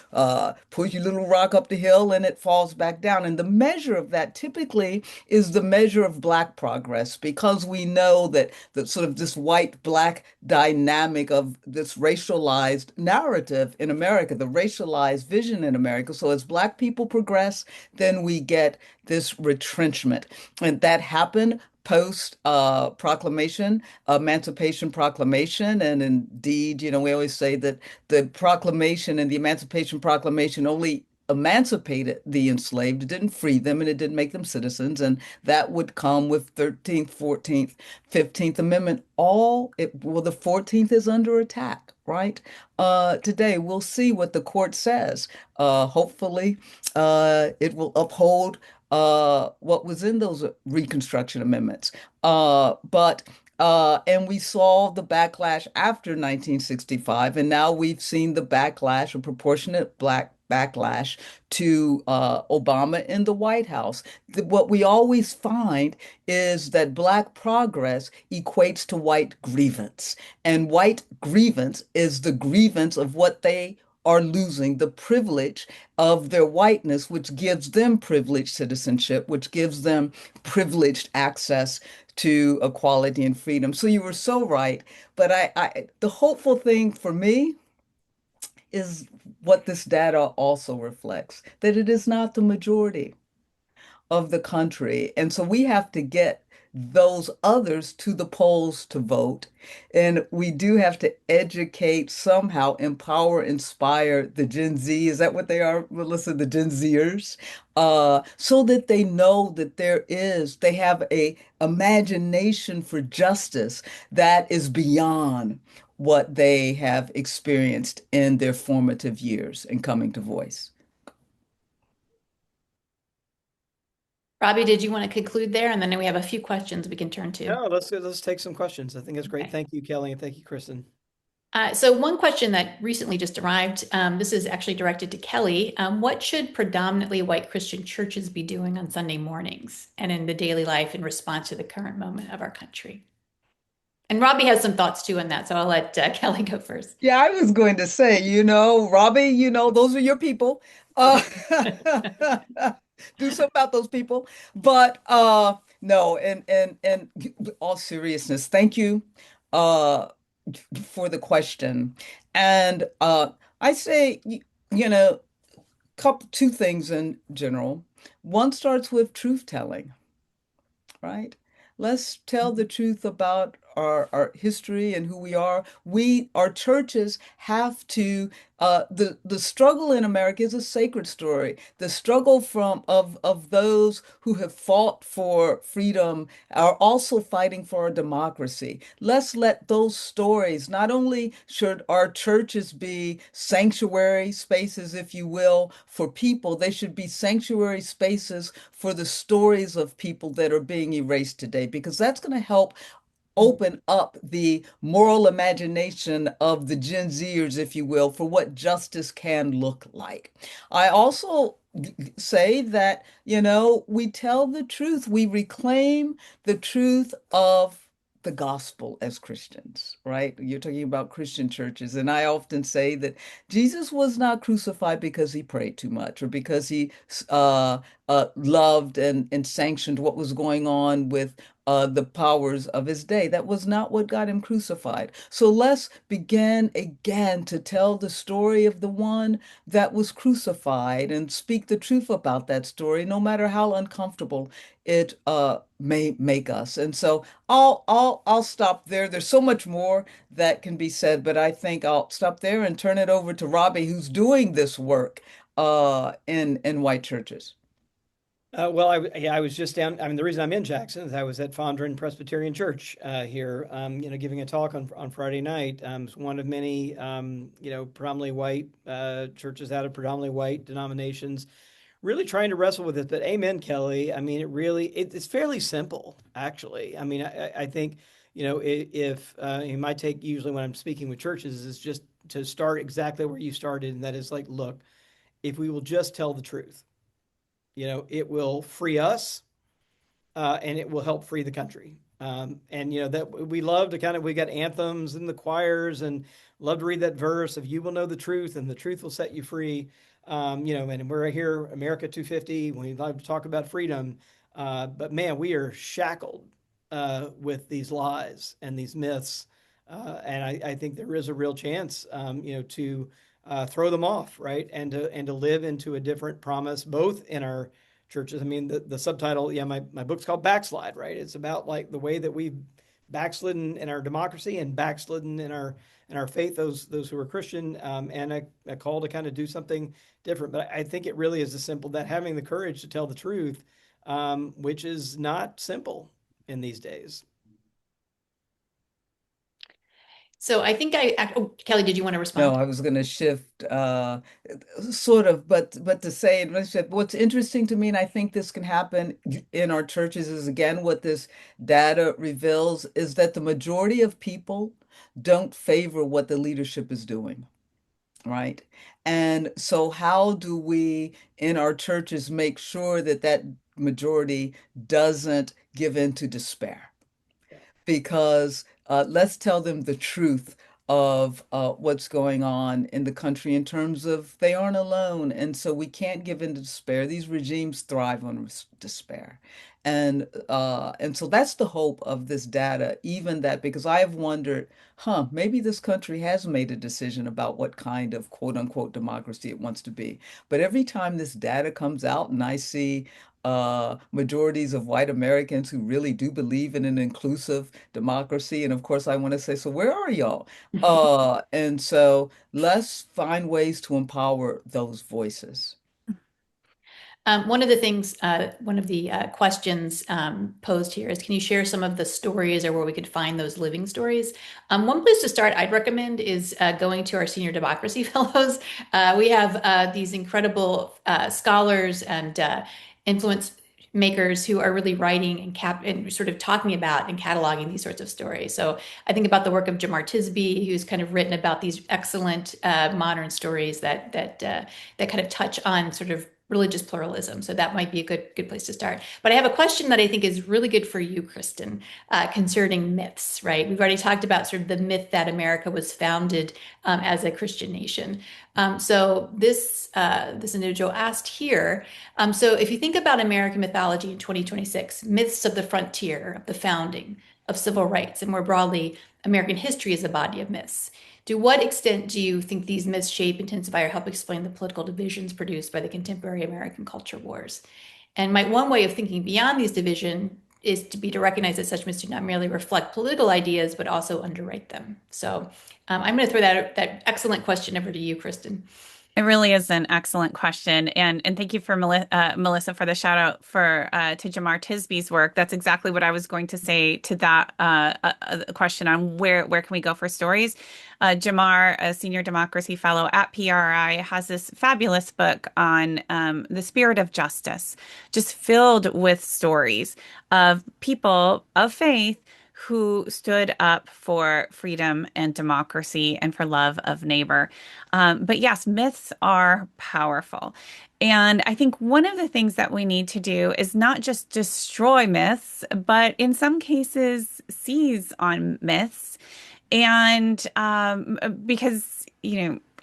S4: Push your little rock up the hill and it falls back down. And the measure of that typically is the measure of Black progress, because we know that sort of this white-Black dynamic of this racialized narrative in America, the racialized vision in America. So as Black people progress, then we get this retrenchment. And that happened post proclamation, Emancipation Proclamation. And indeed, we always say that the proclamation and the Emancipation Proclamation only emancipated the enslaved. It didn't free them and it didn't make them citizens. And that would come with 13th, 14th, 15th Amendment. Well, the 14th is under attack, right? Today, we'll see what the court says. Hopefully, it will uphold what was in those Reconstruction Amendments. And we saw the backlash after 1965, and now we've seen the backlash, a proportionate Black backlash to Obama in the White House. What we always find is that Black progress equates to white grievance, and white grievance is the grievance of what they are losing the privilege of their whiteness, which gives them privileged citizenship, which gives them privileged access to equality and freedom. So you were so right. But the hopeful thing for me is what this data also reflects, that it is not the majority of the country. And so we have to get those others to the polls to vote. And we do have to educate, somehow empower, inspire the Gen Z. Is that what they are, Melissa? The Gen Zers, so that they know that they have a imagination for justice that is beyond what they have experienced in their formative years and coming to voice.
S1: Robbie, did you want to conclude there? And then we have a few questions we can turn to.
S2: No, let's take some questions. I think it's great.
S1: Okay.
S2: Thank you, Kelly, and thank you, Kristen.
S1: So one question that recently just arrived, this is actually directed to Kelly. What should predominantly white Christian churches be doing on Sunday mornings and in the daily life in response to the current moment of our country? And Robbie has some thoughts too on that, so I'll let Kelly go first.
S4: Yeah, I was going to say, Robbie, those are your people. Uh, do something about those people. But no, and all seriousness, thank you uh for the question. And I say, two things in general. One starts with truth telling, right? Let's tell the truth about our history and who we are. Our churches have to, the struggle in America is a sacred story. The struggle of those who have fought for freedom are also fighting for our democracy. Let's let those stories, not only should our churches be sanctuary spaces, if you will, for people, they should be sanctuary spaces for the stories of people that are being erased today, because that's going to help open up the moral imagination of the Gen Zers, if you will, for what justice can look like. I also say that, we tell the truth, we reclaim the truth of the gospel as Christians, right? You're talking about Christian churches. And I often say that Jesus was not crucified because he prayed too much or because he loved and sanctioned what was going on with the powers of his day. That was not what got him crucified. So let's begin again to tell the story of the one that was crucified and speak the truth about that story, no matter how uncomfortable it may make us. And so I'll stop there. There's so much more that can be said, but I think I'll stop there and turn it over to Robbie, who's doing this work in white churches.
S2: Well, yeah, I was just down. I mean, the reason I'm in Jackson is I was at Fondren Presbyterian Church here, giving a talk on Friday night. It's one of many, predominantly white churches out of predominantly white denominations, really trying to wrestle with it. But amen, Kelly. I mean, it's fairly simple, actually. I mean, I think, if my take usually when I'm speaking with churches is just to start exactly where you started, and that is like, look, if we will just tell the truth, it will free us and it will help free the country. And that we love to we got anthems in the choirs and love to read that verse of you will know the truth and the truth will set you free. And we're here, America 250, we love to talk about freedom. But man, we are shackled with these lies and these myths. And I think there is a real chance, to throw them off, right? And to live into a different promise, both in our churches. I mean, the subtitle, yeah, my book's called Backslide, right? It's about like the way that we've backslidden in our democracy and backslidden in our faith, those who are Christian, and a call to kind of do something different. But I think it really is as simple that having the courage to tell the truth, which is not simple in these days.
S1: So I think Kelly, did you want to
S4: No,
S1: respond?
S4: I was going to shift, sort of, but to say, what's interesting to me, and I think this can happen in our churches, is again what this data reveals is that the majority of people don't favor what the leadership is doing, right? And so, how do we in our churches make sure that that majority doesn't give in to despair? Because let's tell them the truth of what's going on in the country in terms of they aren't alone. And so we can't give in to despair. These regimes thrive on despair. And so that's the hope of this data, even that because I have wondered, maybe this country has made a decision about what kind of quote unquote democracy it wants to be. But every time this data comes out and I see majorities of white Americans who really do believe in an inclusive democracy. And of course, I want to say, so where are y'all? And so let's find ways to empower those voices.
S1: One of the things, one of the questions posed here is, can you share some of the stories or where we could find those living stories? One place to start I'd recommend is going to our Senior Democracy Fellows. We have these incredible scholars and influence makers who are really writing and sort of talking about and cataloging these sorts of stories. So I think about the work of Jamar Tisby, who's kind of written about these excellent modern stories that kind of touch on sort of religious pluralism. So that might be a good place to start. But I have a question that I think is really good for you, Kristin, concerning myths, right? We've already talked about sort of the myth that America was founded as a Christian nation. So this individual asked here, so if you think about American mythology in 2026, myths of the frontier, of the founding, of civil rights, and more broadly, American history is a body of myths. To what extent do you think these myths shape, intensify, or help explain the political divisions produced by the contemporary American culture wars? And one way of thinking beyond these divisions is to recognize that such myths do not merely reflect political ideas, but also underwrite them. So I'm going to throw that excellent question over to you, Kristin.
S3: It really is an excellent question, and thank you for Melissa for the shout out for to Jamar Tisby's work. That's exactly what I was going to say to that question on where can we go for stories. Jamar, a senior democracy fellow at PRRI, has this fabulous book on the spirit of justice, just filled with stories of people of faith who stood up for freedom and democracy and for love of neighbor. But yes, myths are powerful. And I think one of the things that we need to do is not just destroy myths, but in some cases seize on myths. And because,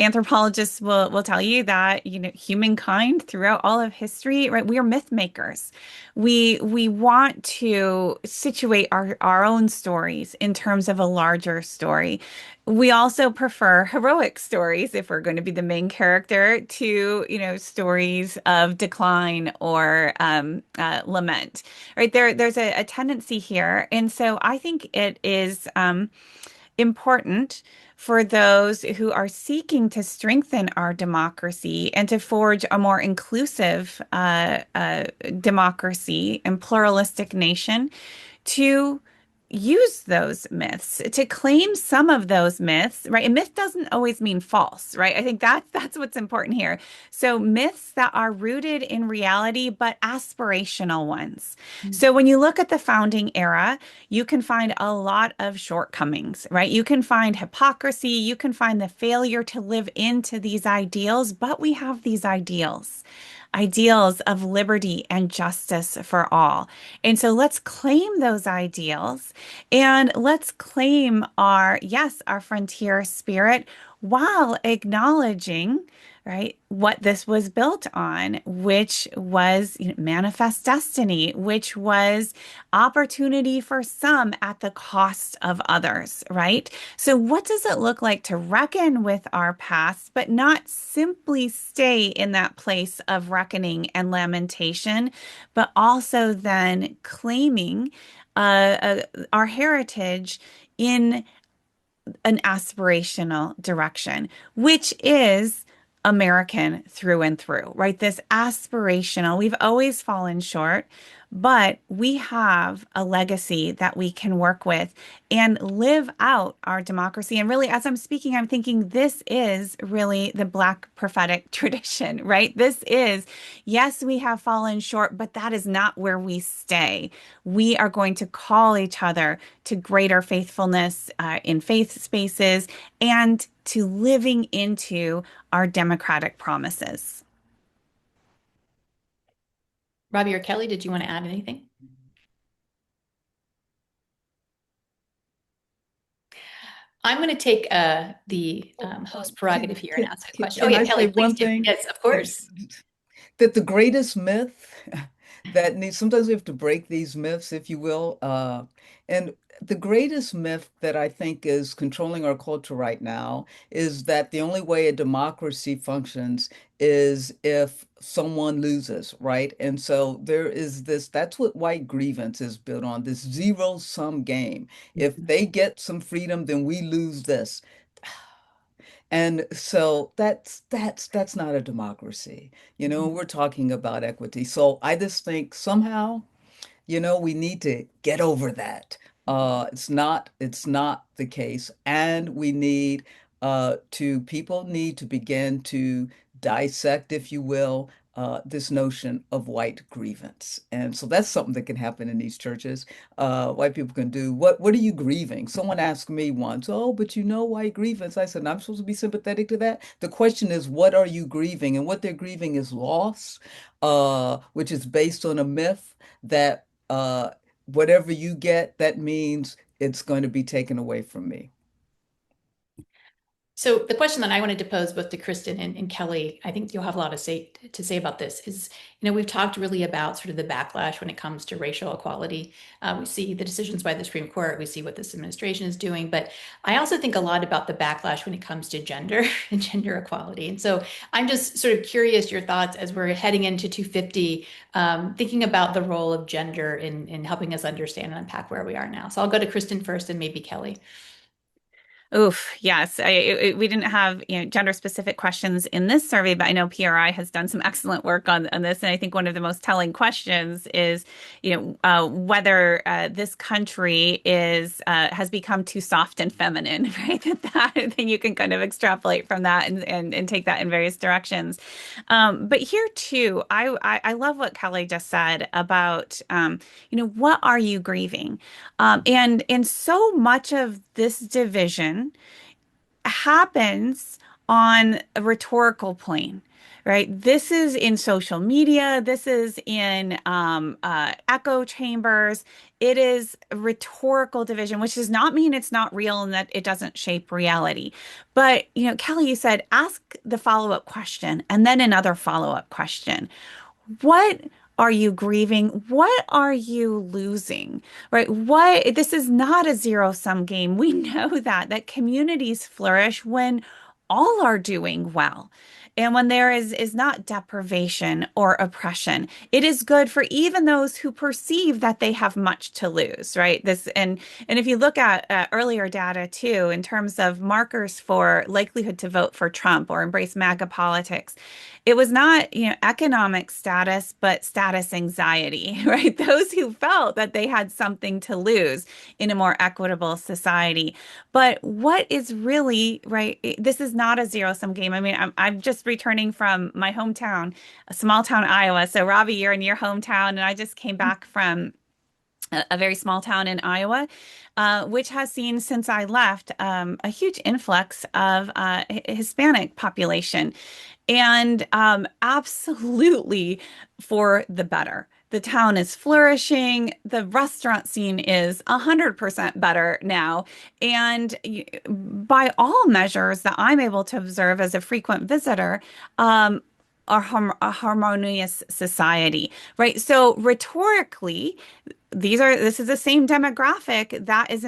S3: anthropologists will tell you that, humankind throughout all of history, right, we are myth makers. We want to situate our own stories in terms of a larger story. We also prefer heroic stories if we're going to be the main character to, stories of decline or lament, right? There's a tendency here. And so I think it is important for those who are seeking to strengthen our democracy and to forge a more inclusive democracy and pluralistic nation to use those myths, to claim some of those myths, right? A myth doesn't always mean false, right? I think that's what's important here. So myths that are rooted in reality, but aspirational ones. So when you look at the founding era, you can find a lot of shortcomings, right? You can find hypocrisy, you can find the failure to live into these ideals, but we have these ideals of liberty and justice for all. And so let's claim those ideals and let's claim our frontier spirit while acknowledging, right, what this was built on, which was manifest destiny, which was opportunity for some at the cost of others, right? So what does it look like to reckon with our past, but not simply stay in that place of reckoning and lamentation, but also then claiming our heritage in an aspirational direction, which is American through and through, right? This aspirational, we've always fallen short, but we have a legacy that we can work with and live out our democracy. And really, as I'm speaking, I'm thinking this is really the Black prophetic tradition, right? This is, yes, we have fallen short, but that is not where we stay. We are going to call each other to greater faithfulness in faith spaces and to living into our democratic promises.
S1: Robbie or Kelly, did you want to add anything? I'm going to take the host prerogative here and ask a question. Oh
S4: Can
S1: yeah,
S4: I
S1: Kelly,
S4: say
S1: please
S4: one
S1: do.
S4: thing?
S1: Yes, of course.
S4: That the greatest myth that needs, sometimes we have to break these myths, if you will. And the greatest myth that I think is controlling our culture right now is that the only way a democracy functions is if someone loses, right? And so there is this, that's what white grievance is built on, this zero-sum game. If they get some freedom, then we lose this. And so that's not a democracy. We're talking about equity. So I just think somehow we need to get over that. It's not the case. And we need people need to begin to dissect, if you will, this notion of white grievance. And so that's something that can happen in these churches. White people can do, what are you grieving? Someone asked me once, oh, but white grievance. I said, I'm supposed to be sympathetic to that. The question is, what are you grieving? And what they're grieving is loss, which is based on a myth that whatever you get, that means it's going to be taken away from me.
S1: So the question that I wanted to pose both to Kristin and Kelly, I think you'll have a lot to say about this is, we've talked really about sort of the backlash when it comes to racial equality. We see the decisions by the Supreme Court, we see what this administration is doing, but I also think a lot about the backlash when it comes to gender and gender equality. And so I'm just sort of curious your thoughts as we're heading into 250, thinking about the role of gender in helping us understand and unpack where we are now. So I'll go to Kristin first and maybe Kelly.
S3: Oof, yes. We didn't have, gender specific questions in this survey, but I know PRI has done some excellent work on this. And I think one of the most telling questions is, whether this country has become too soft and feminine, right? Then you can kind of extrapolate from that and take that in various directions. But here too, I love what Kelly just said about, what are you grieving? And so much of this division happens on a rhetorical plane, right? This is in social media. This is in echo chambers. It is a rhetorical division, which does not mean it's not real and that it doesn't shape reality. But, Kelly, you said ask the follow-up question and then another follow-up question. What are you grieving? What are you losing? Right? This is not a zero-sum game. We know that communities flourish when all are doing well. And when there is not deprivation or oppression, it is good for even those who perceive that they have much to lose, right? And if you look at earlier data too, in terms of markers for likelihood to vote for Trump or embrace MAGA politics, it was not, economic status, but status anxiety, right? Those who felt that they had something to lose in a more equitable society. But what is really, right? This is not a zero-sum game. I mean, I'm just returning from my hometown, a small town, Iowa. So, Robbie, you're in your hometown, and I just came back from a very small town in Iowa, which has seen since I left a huge influx of Hispanic population and absolutely for the better. The town is flourishing. The restaurant scene is 100% better now. And by all measures that I'm able to observe as a frequent visitor, a harmonious society, right? So rhetorically, this is the same demographic that is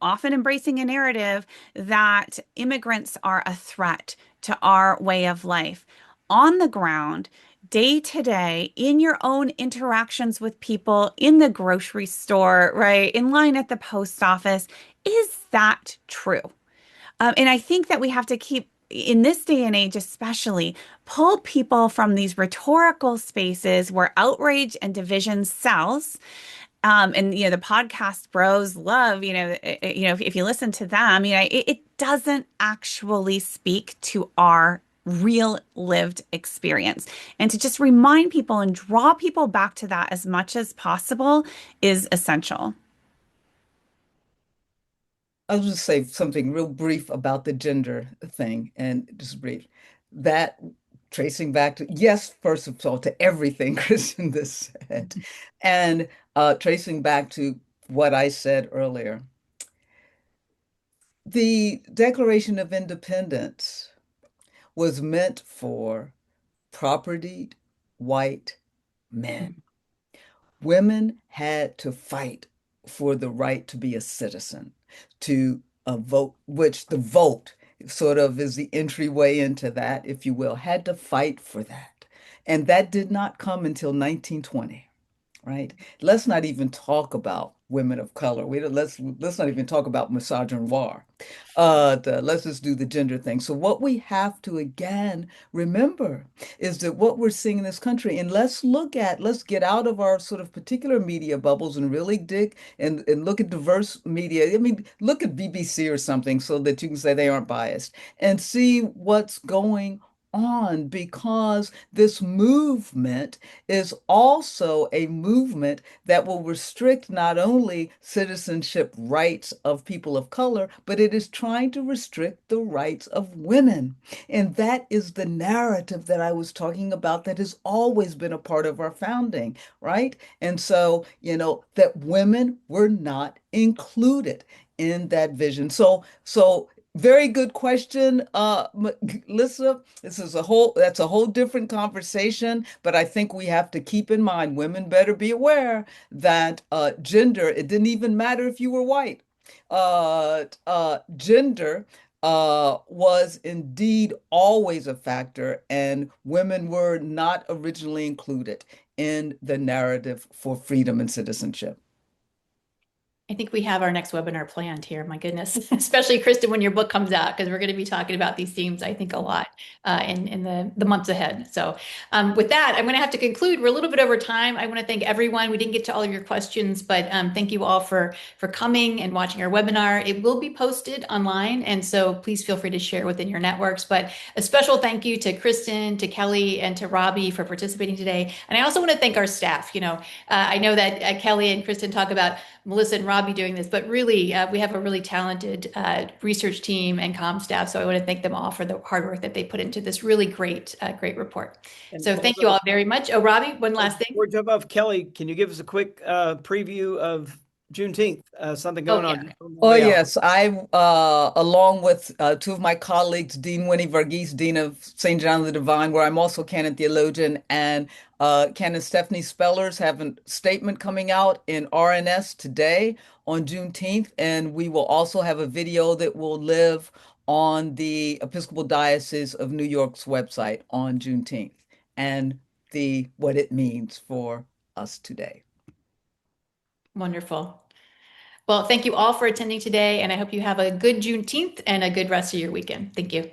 S3: often embracing a narrative that immigrants are a threat to our way of life. On the ground, day to day, in your own interactions with people in the grocery store, right, in line at the post office, is that true? And I think that we have to keep, in this day and age especially, pull people from these rhetorical spaces where outrage and division sells. And the podcast bros love, if you listen to them, it doesn't actually speak to our real lived experience. And to just remind people and draw people back to that as much as possible is essential.
S4: I'll just say something real brief about the gender thing, and just brief. That tracing back to, yes, first of all, to everything Kristen just said, and tracing back to what I said earlier. the Declaration of Independence was meant for propertied white men. Women had to fight for the right to be a citizen, to vote, which the vote sort of is the entryway into that, if you will, had to fight for that. And that did not come until 1920. Right? Let's not even talk about women of color. Let's not even talk about misogynoir. Let's just do the gender thing. So what we have to again remember is that what we're seeing in this country, and let's get out of our sort of particular media bubbles and really dig and look at diverse media. I mean, look at BBC or something so that you can say they aren't biased and see what's going on, because this movement is also a movement that will restrict not only citizenship rights of people of color, but it is trying to restrict the rights of women. And that is the narrative that I was talking about that has always been a part of our founding, right? And so, that women were not included in that vision. So very good question, Melissa. That's a whole different conversation, but I think we have to keep in mind, women better be aware that gender, it didn't even matter if you were white. Gender was indeed always a factor, and women were not originally included in the narrative for freedom and citizenship.
S1: I think we have our next webinar planned here. My goodness, especially Kristin, when your book comes out, because we're going to be talking about these themes, I think, a lot in the months ahead. So with that, I'm going to have to conclude. We're a little bit over time. I want to thank everyone. We didn't get to all of your questions, but thank you all for coming and watching our webinar. It will be posted online, and so please feel free to share within your networks. But a special thank you to Kristin, to Kelly, and to Robbie for participating today. And I also want to thank our staff. I know that Kelly and Kristin talk about Melissa and Robbie doing this, but really, we have a really talented research team and comm staff. So I want to thank them all for the hard work that they put into this really great report.
S2: And
S1: So thank you all very much. Oh, Robbie, one last thing.
S2: Before we jump off, Kelly, can you give us a quick preview of Juneteenth? Something
S1: Oh,
S2: going
S1: yeah.
S2: on just on the
S4: Oh,
S2: way out.
S4: yes. Along with two of my colleagues, Dean Winnie Verghese, Dean of St. John of the Divine, where I'm also Canon Theologian, and Canon Stephanie Spellers have a statement coming out in RNS today on Juneteenth. And we will also have a video that will live on the Episcopal Diocese of New York's website on Juneteenth and what it means for us today.
S1: Wonderful. Well, thank you all for attending today, and I hope you have a good Juneteenth and a good rest of your weekend. Thank you.